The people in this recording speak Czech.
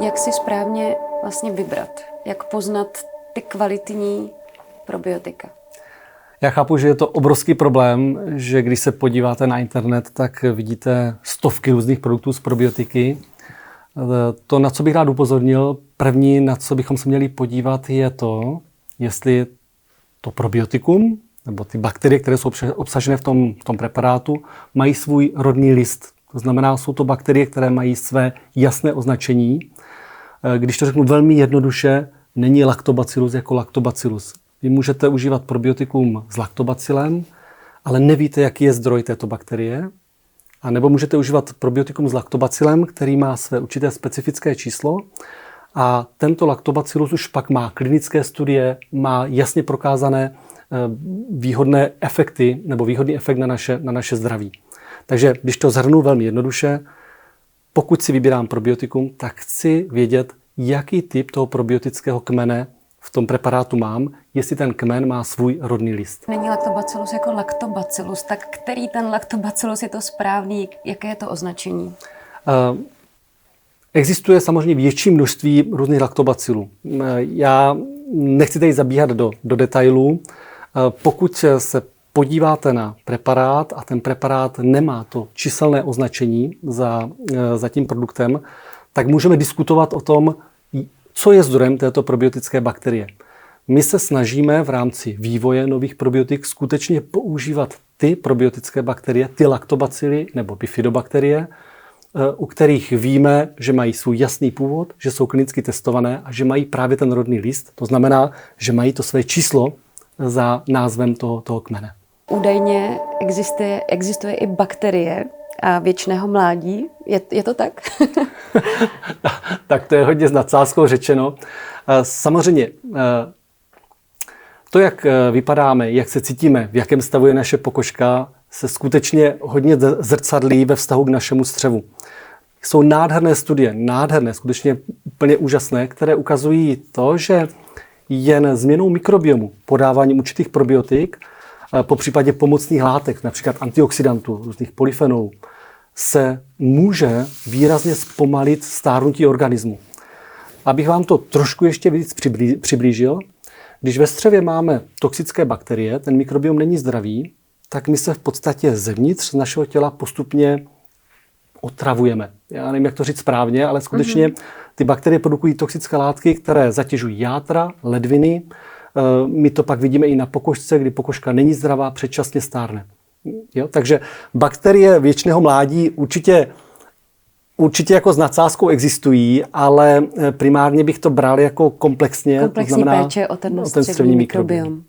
Jak si správně vlastně vybrat? Jak poznat ty kvalitní probiotika? Já chápu, že je to obrovský problém, že když se podíváte na internet, tak vidíte stovky různých produktů z probiotiky. To, na co bych rád upozornil, první, na co bychom se měli podívat, je to, jestli to probiotikum nebo ty bakterie, které jsou obsažené v tom preparátu, mají svůj rodný list. To znamená, jsou to bakterie, které mají své jasné označení. Když to řeknu velmi jednoduše, není lactobacillus jako lactobacillus. Vy můžete užívat probiotikum s lactobacillem, ale nevíte, jaký je zdroj této bakterie. A nebo můžete užívat probiotikum s lactobacillem, který má své určité specifické číslo. A tento lactobacillus už pak má klinické studie, má jasně prokázané výhodné efekty nebo výhodný efekt na naše zdraví. Takže když to shrnu velmi jednoduše, pokud si vybírám probiotikum, tak chci vědět, jaký typ toho probiotického kmene v tom preparátu mám, jestli ten kmen má svůj rodný list. Není lactobacillus jako lactobacillus, tak který ten lactobacillus je to správný? Jaké je to označení? Existuje samozřejmě větší množství různých laktobacilů. Já nechci tady zabíhat do detailů. Pokud se podíváte na preparát a ten preparát nemá to číselné označení za tím produktem, tak můžeme diskutovat o tom, co je zdrojem této probiotické bakterie. My se snažíme v rámci vývoje nových probiotik skutečně používat ty probiotické bakterie, ty laktobacily nebo bifidobakterie, u kterých víme, že mají svůj jasný původ, že jsou klinicky testované a že mají právě ten rodný list. To znamená, že mají to své číslo za názvem toho kmene. Údajně existuje i bakterie a věčného mládí. Je to tak? Tak to je hodně s nadsázkou řečeno. Samozřejmě to, jak vypadáme, jak se cítíme, v jakém stavu je naše pokožka, se skutečně hodně zrcadlí ve vztahu k našemu střevu. Jsou nádherné studie, skutečně úplně úžasné, které ukazují to, že jen změnou mikrobiomu, podáváním určitých probiotik, po případě pomocných látek, například antioxidantů, různých polyfenolů, se může výrazně zpomalit stárnutí organismu. Abych vám to trošku ještě víc přiblížil, když ve střevě máme toxické bakterie, ten mikrobiom není zdravý, tak my se v podstatě zevnitř z našeho těla postupně otravujeme. Já nevím, jak to říct správně, ale skutečně ty bakterie produkují toxické látky, které zatěžují játra, ledviny. My to pak vidíme i na pokožce, kdy pokožka není zdravá, předčasně stárne. Jo? Takže bakterie věčného mládí určitě jako s nadsázkou existují, ale primárně bych to bral jako komplexně. Komplexní to znamená, péče o ten střevní mikrobiom.